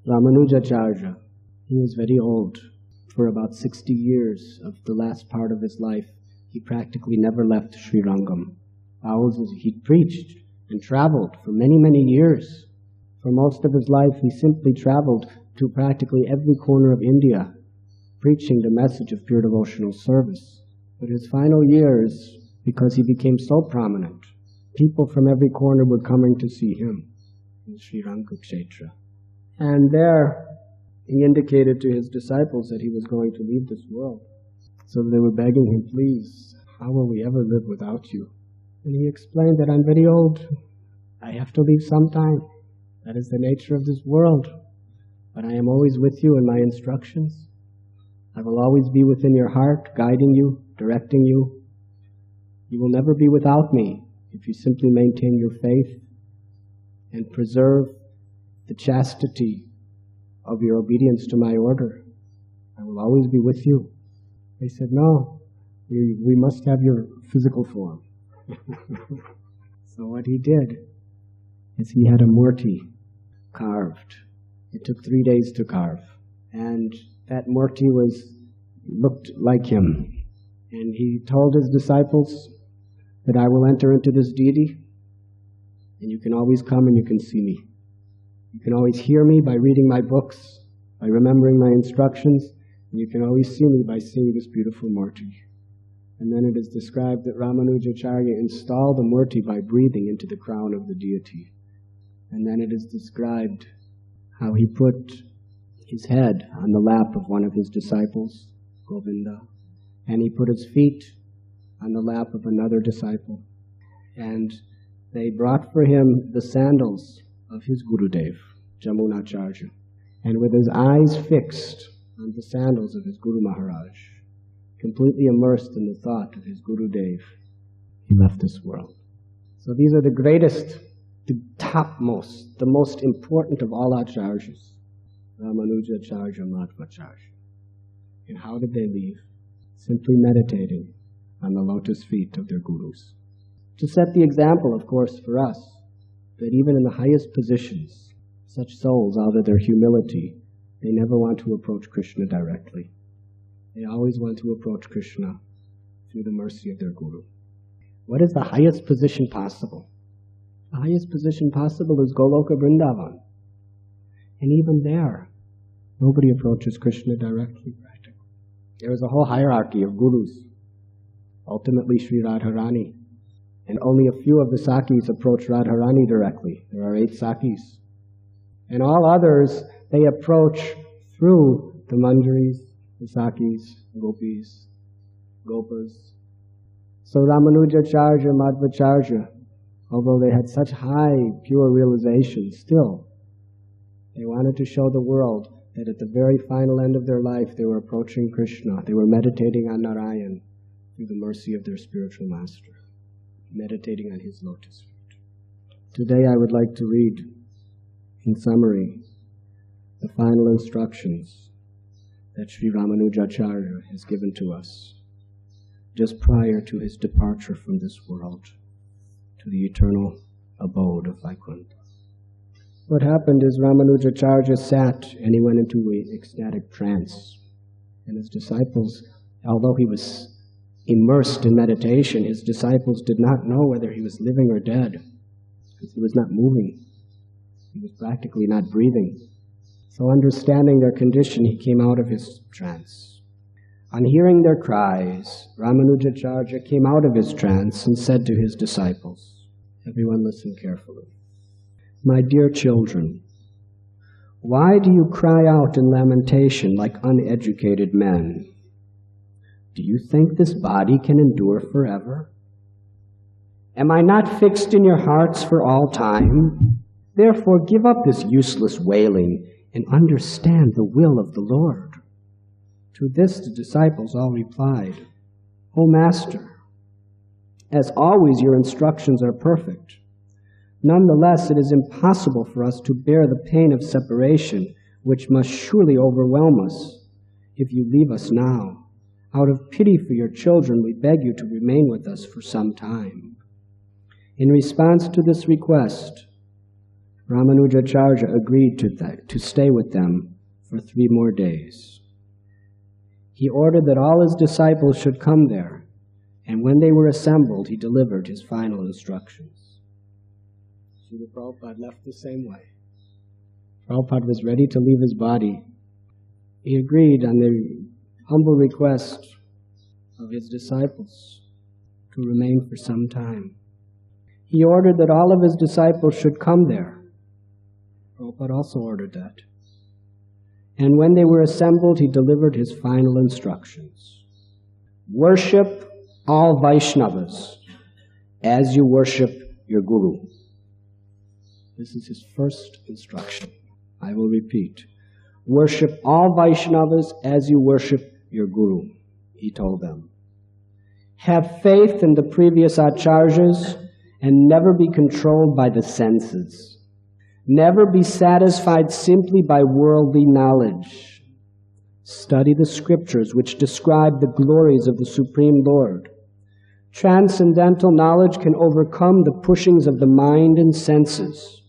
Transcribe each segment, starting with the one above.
Ramanujacharya, he was very old. For about 60 years of the last part of his life, he practically never left Sri Rangam. He preached and traveled for many, many years. For most of his life, he simply traveled to practically every corner of India, preaching the message of pure devotional service. But his final years, because he became so prominent, people from every corner were coming to see him in Sri Rangakshetra. And there, he indicated to his disciples that he was going to leave this world. So they were begging him, please, how will we ever live without you? And he explained that I'm very old. I have to leave sometime. That is the nature of this world. But I am always with you in my instructions. I will always be within your heart, guiding you, directing you. You will never be without me if you simply maintain your faith and preserve the chastity of your obedience to my order. I will always be with you. They said, no, we must have your physical form. So what he did is he had a murti carved. It took 3 days to carve. And that murti looked like him. And he told his disciples that I will enter into this deity, and you can always come and you can see me. You can always hear me by reading my books, by remembering my instructions, and you can always see me by seeing this beautiful murti. And then it is described that Ramanujacharya installed the murti by breathing into the crown of the deity. And then it is described how he put his head on the lap of one of his disciples, Govinda, and he put his feet on the lap of another disciple. And they brought for him the sandals of his Gurudev, Jamunacharya. And with his eyes fixed on the sandals of his Guru Maharaj, completely immersed in the thought of his Gurudev, he left this world. So these are the greatest, the topmost, the most important of all acharyas, Ramanujacharya, Madhvacharya. And how did they leave? Simply meditating on the lotus feet of their gurus. To set the example, of course, for us, that even in the highest positions, such souls, out of their humility, they never want to approach Krishna directly. They always want to approach Krishna through the mercy of their guru. What is the highest position possible? The highest position possible is Goloka Vrindavan. And even there, nobody approaches Krishna directly. There is a whole hierarchy of gurus. Ultimately, Sri Radharani. And only a few of the Sakis approach Radharani directly. There are 8 Sakis. And all others, they approach through the Manjaris, the Sakis, Gopis, Gopas. So Ramanujacharya, Madhvacharya, although they had such high, pure realization, still, they wanted to show the world that at the very final end of their life, they were approaching Krishna. They were meditating on Narayan through the mercy of their spiritual master, meditating on his lotus feet. Today I would like to read, in summary, the final instructions that Sri Ramanujacharya has given to us just prior to his departure from this world to the eternal abode of Vaikuntha. What happened is Ramanujacharya sat and he went into an ecstatic trance. And his disciples, although he was immersed in meditation, his disciples did not know whether he was living or dead, because he was not moving. He was practically not breathing. So understanding their condition, he came out of his trance. On hearing their cries, Ramanujacharya came out of his trance and said to his disciples, everyone listen carefully. My dear children, why do you cry out in lamentation like uneducated men? Do you think this body can endure forever? Am I not fixed in your hearts for all time? Therefore give up this useless wailing and understand the will of the Lord. To this the disciples all replied, O Master, as always your instructions are perfect. Nonetheless, it is impossible for us to bear the pain of separation, which must surely overwhelm us if you leave us now. Out of pity for your children, we beg you to remain with us for some time. In response to this request, Ramanujacharya agreed to stay with them for 3 more days. He ordered that all his disciples should come there, and when they were assembled, he delivered his final instructions. Srila Prabhupada left the same way. Prabhupada was ready to leave his body. He agreed on the humble request of his disciples to remain for some time. He ordered that all of his disciples should come there. Prabhupada also ordered that. And when they were assembled, he delivered his final instructions. Worship all Vaishnavas as you worship your Guru. This is his first instruction. I will repeat. Worship all Vaishnavas as you worship your Guru, he told them. Have faith in the previous acharyas and never be controlled by the senses. Never be satisfied simply by worldly knowledge. Study the scriptures which describe the glories of the Supreme Lord. Transcendental knowledge can overcome the pushings of the mind and senses.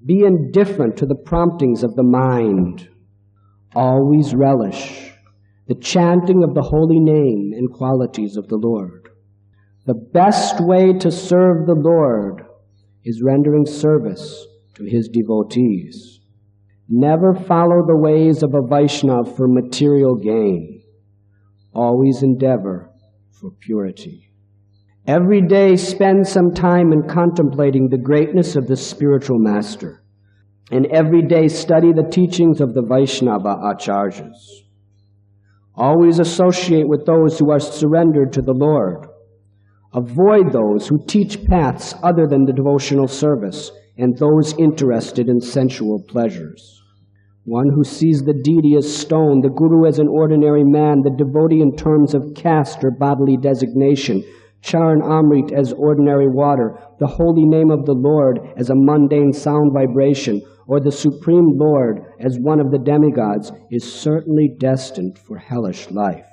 Be indifferent to the promptings of the mind. Always relish the chanting of the holy name and qualities of the Lord. The best way to serve the Lord is rendering service to his devotees. Never follow the ways of a Vaishnava for material gain. Always endeavor for purity. Every day spend some time in contemplating the greatness of the spiritual master. And every day study the teachings of the Vaishnava acharyas. Always associate with those who are surrendered to the Lord. Avoid those who teach paths other than the devotional service and those interested in sensual pleasures. One who sees the deity as stone, the Guru as an ordinary man, the devotee in terms of caste or bodily designation, Charan Amrit as ordinary water, the holy name of the Lord as a mundane sound vibration, or the Supreme Lord as one of the demigods, is certainly destined for hellish life.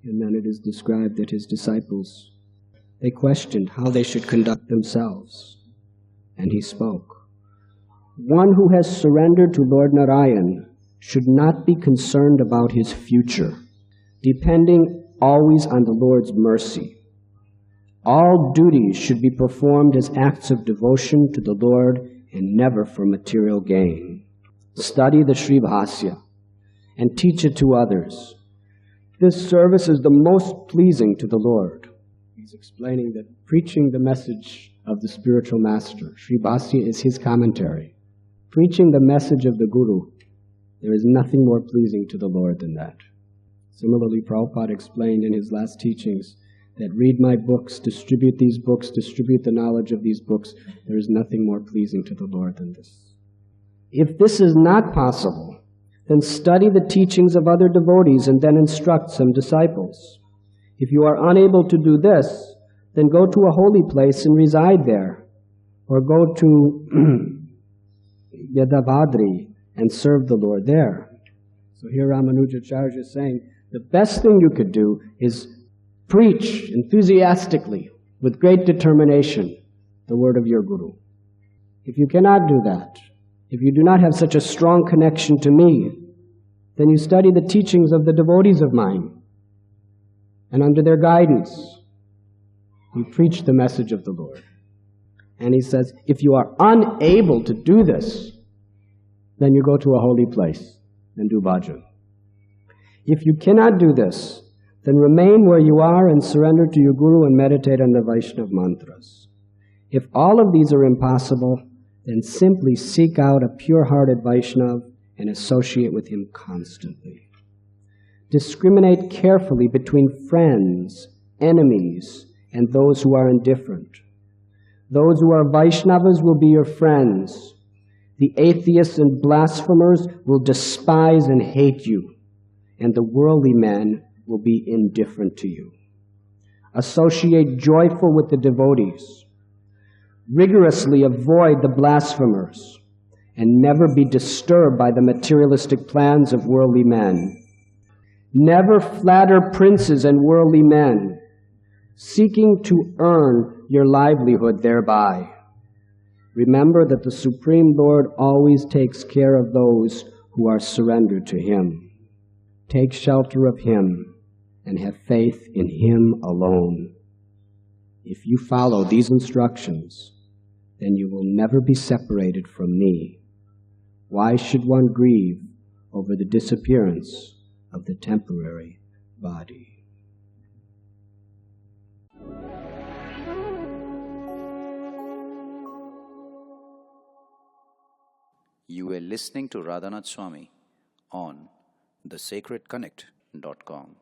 And then it is described that his disciples, they questioned how they should conduct themselves. And he spoke. One who has surrendered to Lord Narayan should not be concerned about his future, depending always on the Lord's mercy. All duties should be performed as acts of devotion to the Lord and never for material gain. Study the Sri Bhasya and teach it to others. This service is the most pleasing to the Lord. He's explaining that preaching the message of the spiritual master, Sri Bhasya is his commentary. Preaching the message of the Guru, there is nothing more pleasing to the Lord than that. Similarly, Prabhupada explained in his last teachings that read my books, distribute these books, distribute the knowledge of these books. There is nothing more pleasing to the Lord than this. If this is not possible, then study the teachings of other devotees and then instruct some disciples. If you are unable to do this, then go to a holy place and reside there, or go to Yadavadri and serve the Lord there. So here Ramanujacharya is saying, the best thing you could do is preach enthusiastically, with great determination, the word of your Guru. If you cannot do that, if you do not have such a strong connection to me, then you study the teachings of the devotees of mine, and under their guidance, you preach the message of the Lord. And he says, if you are unable to do this, then you go to a holy place and do bhajan. If you cannot do this, then remain where you are and surrender to your Guru and meditate on the Vaishnava mantras. If all of these are impossible, then simply seek out a pure-hearted Vaishnava and associate with him constantly. Discriminate carefully between friends, enemies, and those who are indifferent. Those who are Vaishnavas will be your friends. The atheists and blasphemers will despise and hate you, and the worldly men will be indifferent to you. Associate joyful with the devotees. Rigorously avoid the blasphemers, and never be disturbed by the materialistic plans of worldly men. Never flatter princes and worldly men, seeking to earn your livelihood thereby. Remember that the Supreme Lord always takes care of those who are surrendered to Him. Take shelter of Him and have faith in Him alone. If you follow these instructions, then you will never be separated from me. Why should one grieve over the disappearance of the temporary body? You were listening to Radhanath Swami on thesacredconnect.com.